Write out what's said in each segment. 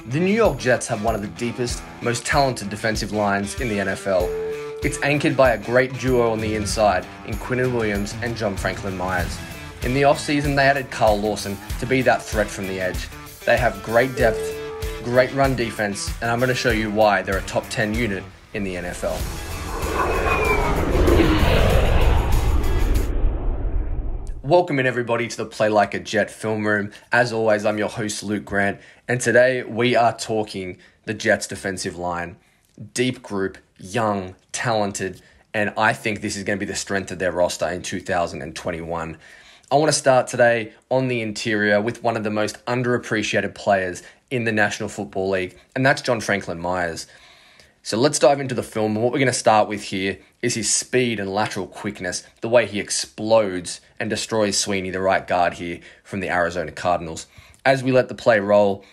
The New York Jets have one of the deepest, most talented defensive lines in the NFL. It's anchored by a great duo on the inside in Quinnen Williams and FranklinMyers. In the offseason, they added Lawson to be that threat from the edge. They have great depth, great run defense, and I'm going to show you why they're a top 10 unit in the NFL. Welcome in everybody to the Play Like a Jet film room. As always, I'm your host Luke Grant, and today we are talking the Jets defensive line. Deep group, young, talented, and I think this is going to be the strength of their roster in 2021. I want to start today on the interior with one of the most underappreciated players in the National Football League, and that's FranklinMyers. So let's dive into the film, and what we're going to start with here is his speed and lateral quickness, the way he explodes and destroys Sweeney, the right guard here from the Arizona Cardinals. As we let the play roll,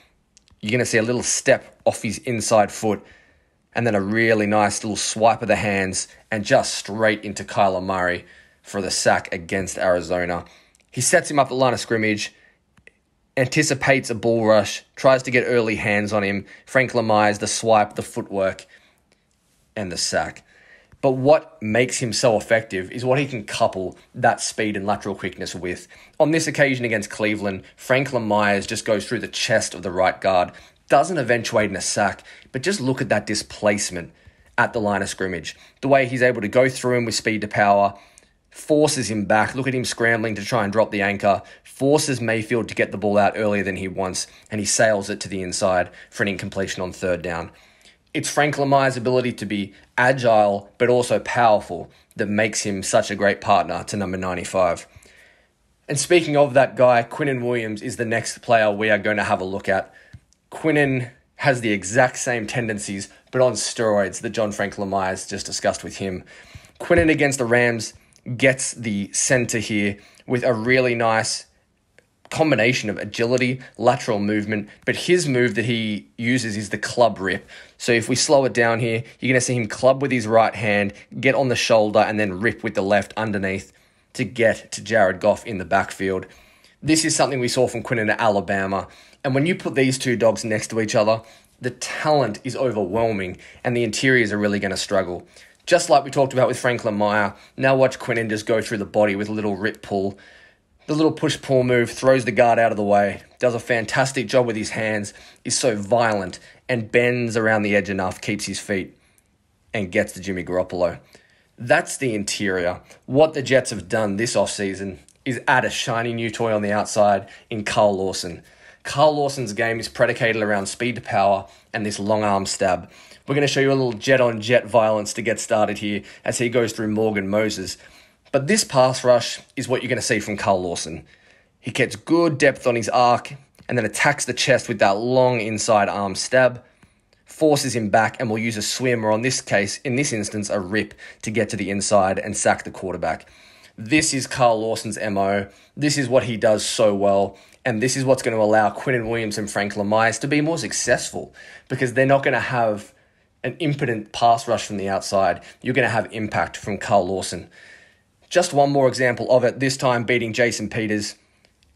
you're going to see a little step off his inside foot, and then a really nice little swipe of the hands, and just straight into Kyler Murray for the sack against Arizona. He sets him up at the line of scrimmage, anticipates a bull rush, tries to get early hands on him. FranklinMyers, the swipe, the footwork, and the sack. But what makes him so effective is what he can couple that speed and lateral quickness with. On this occasion against Cleveland, FranklinMyers just goes through the chest of the right guard, doesn't eventuate in a sack, but just look at that displacement at the line of scrimmage. The way he's able to go through him with speed to power, forces him back. Look at him scrambling to try and drop the anchor, forces Mayfield to get the ball out earlier than he wants, and he sails it to the inside for an incompletion on third down. It's FranklinMyers' ability to be agile but also powerful that makes him such a great partner to number 95. And speaking of that guy, Quinnen Williams is the next player we are going to have a look at. Quinnen has the exact same tendencies but on steroids that FranklinMyers just discussed with him. Quinnen against the Rams gets the center here with a really nice combination of agility, lateral movement, but his move that he uses is the club rip. So if we slow it down here, you're going to see him club with his right hand, get on the shoulder, and then rip with the left underneath to get to Jared Goff in the backfield. This is something we saw from Quinnen at Alabama, and when you put these two dogs next to each other, the talent is overwhelming, and the interiors are really going to struggle. Just like we talked about with FranklinMyers, now watch Quinnen just go through the body with a little rip pull. The little push-pull move throws the guard out of the way, does a fantastic job with his hands, is so violent, and bends around the edge enough, keeps his feet, and gets to Jimmy Garoppolo. That's the interior. What the Jets have done this offseason is add a shiny new toy on the outside in Lawson. Lawson's game is predicated around speed to power and this long arm stab. We're going to show you a little jet-on-jet violence to get started here as he goes through Morgan Moses. But this pass rush is what you're going to see from Lawson. He gets good depth on his arc and then attacks the chest with that long inside arm stab, forces him back, and will use a swim, or in this instance, a rip to get to the inside and sack the quarterback. This is Lawson's MO. This is what he does so well, and this is what's going to allow Quinnen Williams and FranklinMyers to be more successful because they're not going to have an impotent pass rush from the outside. You're going to have impact from Lawson. Just one more example of it, this time beating Jason Peters,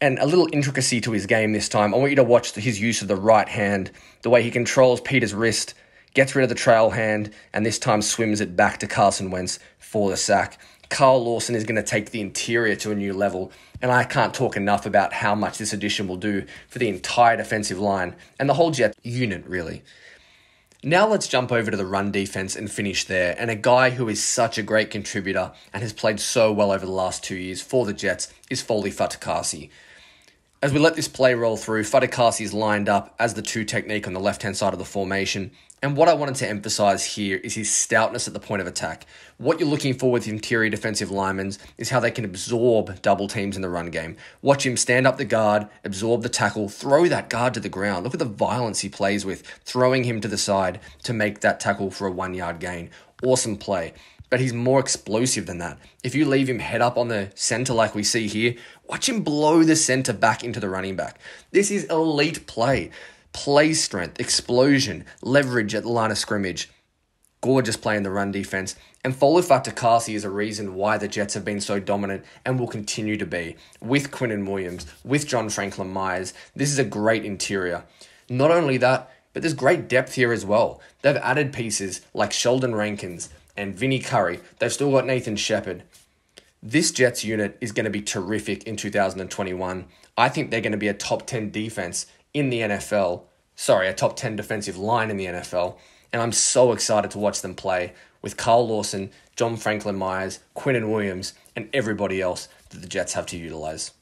and a little intricacy to his game this time. I want you to watch his use of the right hand, the way he controls Peters' wrist, gets rid of the trail hand, and this time swims it back to Carson Wentz for the sack. Lawson is going to take the interior to a new level, and I can't talk enough about how much this addition will do for the entire defensive line and the whole Jet unit, really. Now let's jump over to the run defense and finish there. And a guy who is such a great contributor and has played so well over the last 2 years for the Jets is Foley Fatukasi. As we let this play roll through, Fatukasi is lined up as the two technique on the left-hand side of the formation. And what I wanted to emphasize here is his stoutness at the point of attack. What you're looking for with interior defensive linemen is how they can absorb double teams in the run game. Watch him stand up the guard, absorb the tackle, throw that guard to the ground. Look at the violence he plays with, throwing him to the side to make that tackle for a 1-yard gain. Awesome play. But he's more explosive than that. If you leave him head up on the center like we see here, watch him blow the center back into the running back. This is elite play. Play strength, explosion, leverage at the line of scrimmage. Gorgeous play in the run defense. And Foley Fatukasi is a reason why the Jets have been so dominant and will continue to be. With Quinnen Williams, with FranklinMyers, this is a great interior. Not only that, but there's great depth here as well. They've added pieces like Sheldon Rankins and Vinnie Curry. They've still got Nathan Shepherd. This Jets unit is going to be terrific in 2021. I think they're going to be a top 10 defense in the NFL. Sorry, a top 10 defensive line in the NFL. And I'm so excited to watch them play with Carl Lawson, John FranklinMyers, Quinnen Williams, and everybody else that the Jets have to utilize.